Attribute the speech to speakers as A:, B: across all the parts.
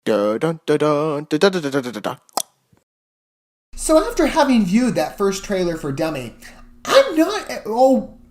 A: Dun, dun, dun, dun, dun, dun, dun, dun, dun, dun.
B: So after having viewed that first trailer for Dummy, I'm not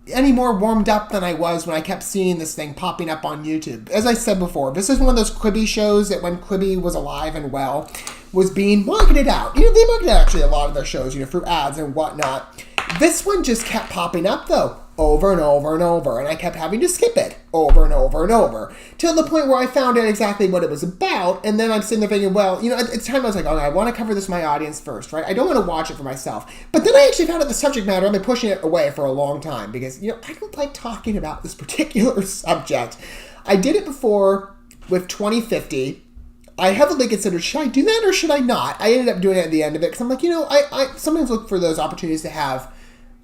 B: any more warmed up than I was when I kept seeing this thing popping up on YouTube. As I said before, this is one of those Quibi shows that when Quibi was alive and well, was being marketed out. You know, they marketed actually a lot of their shows, you know, through ads and whatnot. This one just kept popping up though, over and over and over, and I kept having to skip it over and over and over, till the point where I found out exactly what it was about, and then I'm sitting there thinking, well, you know, at the time I was like, okay, I want to cover this to my audience first, right? I don't want to watch it for myself. But then I actually found out the subject matter. I've been pushing it away for a long time, because, you know, I don't like talking about this particular subject. I did it before with 2050. I heavily considered, should I do that or should I not? I ended up doing it at the end of it, because I'm like, you know, I sometimes look for those opportunities to have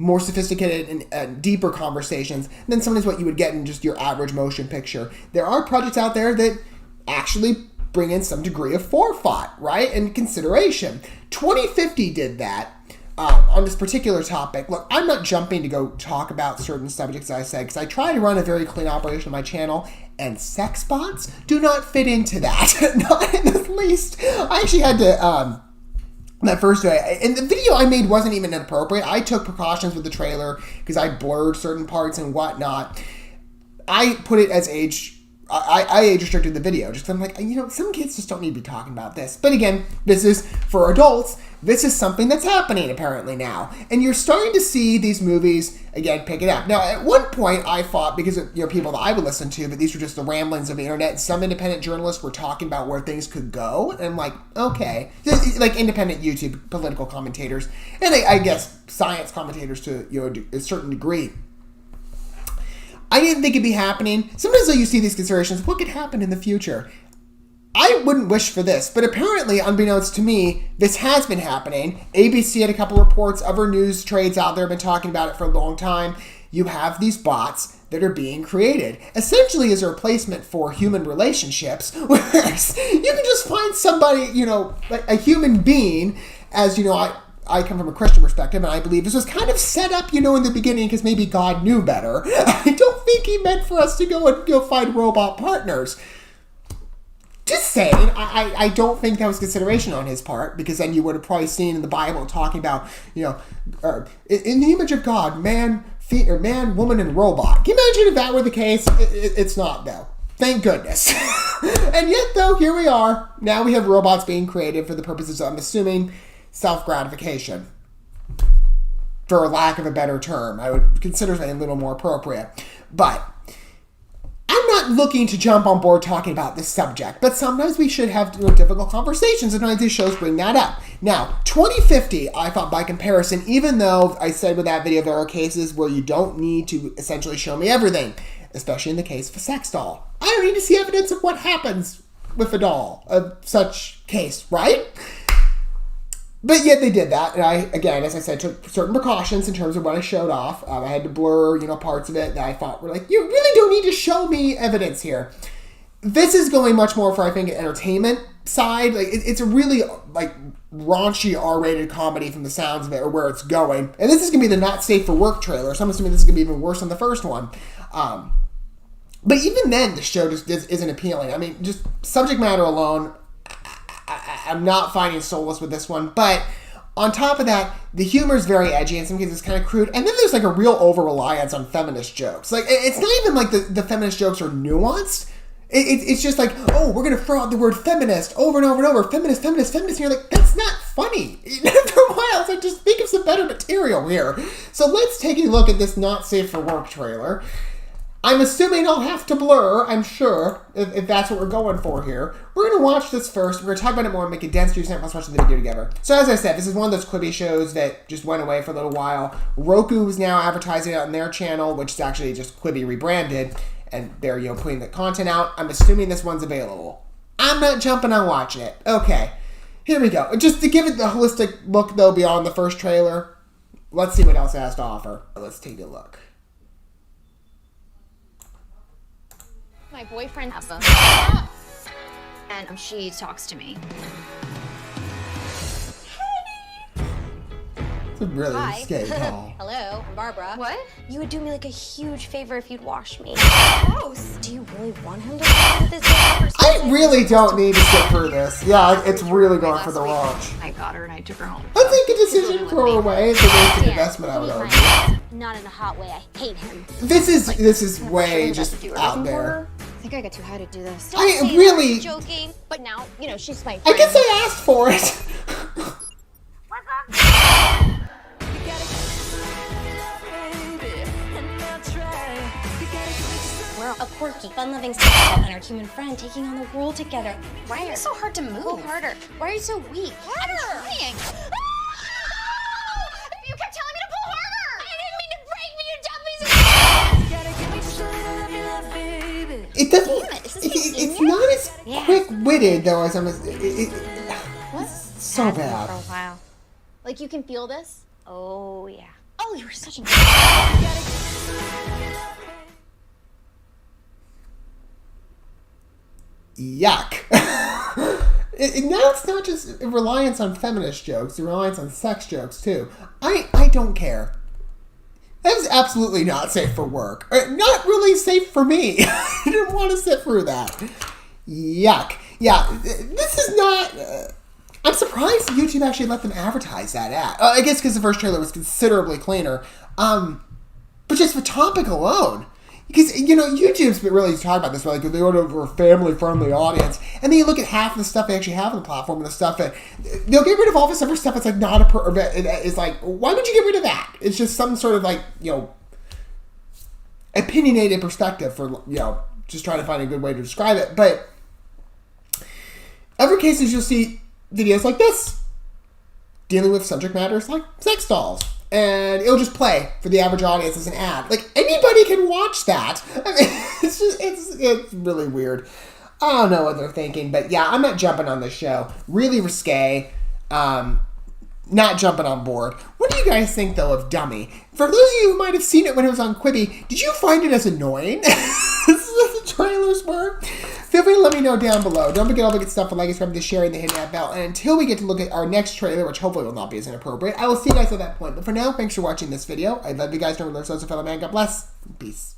B: more sophisticated and deeper conversations than sometimes what you would get in just your average motion picture. There are projects out there that actually bring in some degree of forethought, right, and consideration. 2050 did that on this particular topic. Look, I'm not jumping to go talk about certain subjects, as I said, because I try to run a very clean operation on my channel, and sex bots do not fit into that. Not in the least. I actually had to... that first day, and the video I made wasn't even inappropriate. I took precautions with the trailer because I blurred certain parts and whatnot. I put it as age... I age restricted the video just because I'm like, you know, some kids just don't need to be talking about this. But again, this is for adults. This is something that's happening apparently now. And you're starting to see these movies, again, pick it up. Now, at one point, I thought, because of, you know, people that I would listen to, but these were just the ramblings of the internet, some independent journalists were talking about where things could go. And I'm like, okay. Like independent YouTube political commentators. And I guess science commentators to, you know, a certain degree. I didn't think it'd be happening. Sometimes though you see these considerations, what could happen in the future? I wouldn't wish for this, but apparently, unbeknownst to me, this has been happening. ABC had a couple reports, other news trades out there have been talking about it for a long time. You have these bots that are being created, essentially as a replacement for human relationships, whereas you can just find somebody, you know, like a human being, as you know, I come from a Christian perspective, and I believe this was kind of set up, you know, in the beginning because maybe God knew better. I don't think he meant for us to go and go find robot partners. Just saying, I don't think that was consideration on his part, because then you would have probably seen in the Bible talking about, you know, in the image of God, man, woman, and robot. Can you imagine if that were the case? It's not, though. Thank goodness. And yet, though, here we are. Now we have robots being created for the purposes of, I'm assuming, self-gratification, for lack of a better term. I would consider something a little more appropriate. But I'm not looking to jump on board talking about this subject, but sometimes we should have difficult conversations, and sometimes these shows bring that up. Now, 2050, I thought by comparison, even though I said with that video there are cases where you don't need to essentially show me everything, especially in the case of a sex doll. I don't need to see evidence of what happens with a doll of such case, right? But yet they did that, and I, again, as I said, took certain precautions in terms of what I showed off. I had to blur, you know, parts of it that I thought were like, you really don't need to show me evidence here. This is going much more for, I think, an entertainment side. Like, it's a really, like, raunchy R-rated comedy from the sounds of it, or where it's going. And this is going to be the not safe for work trailer, so I'm assuming this is going to be even worse than the first one. But even then, the show just isn't appealing. I mean, just subject matter alone, I'm not finding solace with this one, but on top of that, the humor is very edgy, and some cases it's kind of crude, and then there's like a real over-reliance on feminist jokes. Like, it's not even like the feminist jokes are nuanced. It's just like, oh, we're going to throw out the word feminist over and over and over, feminist, feminist, feminist, and you're like, that's not funny. After a while, it's like, just think of some better material here. So let's take a look at this not safe for work trailer. I'm assuming I'll have to blur, I'm sure, if that's what we're going for here. We're going to watch this first. We're going to talk about it more and make a dense 2 cent plus watch the video together. So as I said, this is one of those Quibi shows that just went away for a little while. Roku is now advertising it on their channel, which is actually just Quibi rebranded. And they're, you know, putting the content out. I'm assuming this one's available. I'm not jumping on watching it. Okay, here we go. Just to give it the holistic look, though, beyond the first trailer, let's see what else it has to offer. Let's take a look.
C: My boyfriend has them. And she talks to me.
B: It's a really scary call.
C: Hello, I'm Barbara.
D: What?
C: You would do me like a huge favor if you'd wash me. Gross. Do you really want him to sleep with his
B: I really don't need to sit through this. Yeah, it's really going for the launch.
D: I got her and I took her home.
B: I think a decision to throw her away is a wasted investment, I would argue.
C: Not in a hot way. I hate him.
B: This is way just out there.
C: I think I got too high to do this.
B: I
C: Don't say
B: really-
C: that. I'm joking. But now, you know, she's my
B: I
C: friend.
B: guess I asked for it.
C: We're a quirky, fun-loving sexual and our human friend taking on the world together.
D: Why are you so hard to move?
C: Pull harder. Why are you so weak?
D: I'm trying. You kept telling me to pull harder.
C: I didn't mean to break me, you dummies!
B: It doesn't.
C: Damn it, is this thing in
B: It's
C: there?
B: not as
C: Yeah.
B: quick-witted though as I'm.
C: What?
B: So
C: Add to the
B: bad.
C: Profile. Like you can feel this? Oh yeah. Oh, you were such a.
B: Yuck. Now it's not just a reliance on feminist jokes, a reliance on sex jokes too. I don't care. That is absolutely not safe for work. Not really safe for me. I didn't want to sit through that. Yuck. Yeah, this is not... I'm surprised YouTube actually let them advertise that ad. I guess because the first trailer was considerably cleaner. But just the topic alone. Because, you know, YouTube's been really talking about this, like, they go over a family-friendly audience, and then you look at half of the stuff they actually have on the platform and the stuff that, they'll get rid of all this other stuff that's, like, not it's like, why would you get rid of that? It's just some sort of, like, you know, opinionated perspective for, you know, just trying to find a good way to describe it. But other cases, you'll see videos like this, dealing with subject matters like sex dolls. And it'll just play for the average audience as an ad. Like, anybody can watch that. I mean, it's really weird. I don't know what they're thinking, but yeah, I'm not jumping on this show. Really risque. Not jumping on board. What do you guys think, though, of Dummy? For those of you who might have seen it when it was on Quibi, did you find it as annoying? This is what the trailers were. Feel free to let me know down below. Don't forget all the good stuff, like, subscribe, the sharing, the hitting that bell. And until we get to look at our next trailer, which hopefully will not be as inappropriate, I will see you guys at that point. But for now, thanks for watching this video. I love you guys. Remember, there's also fellow man. God bless. Peace.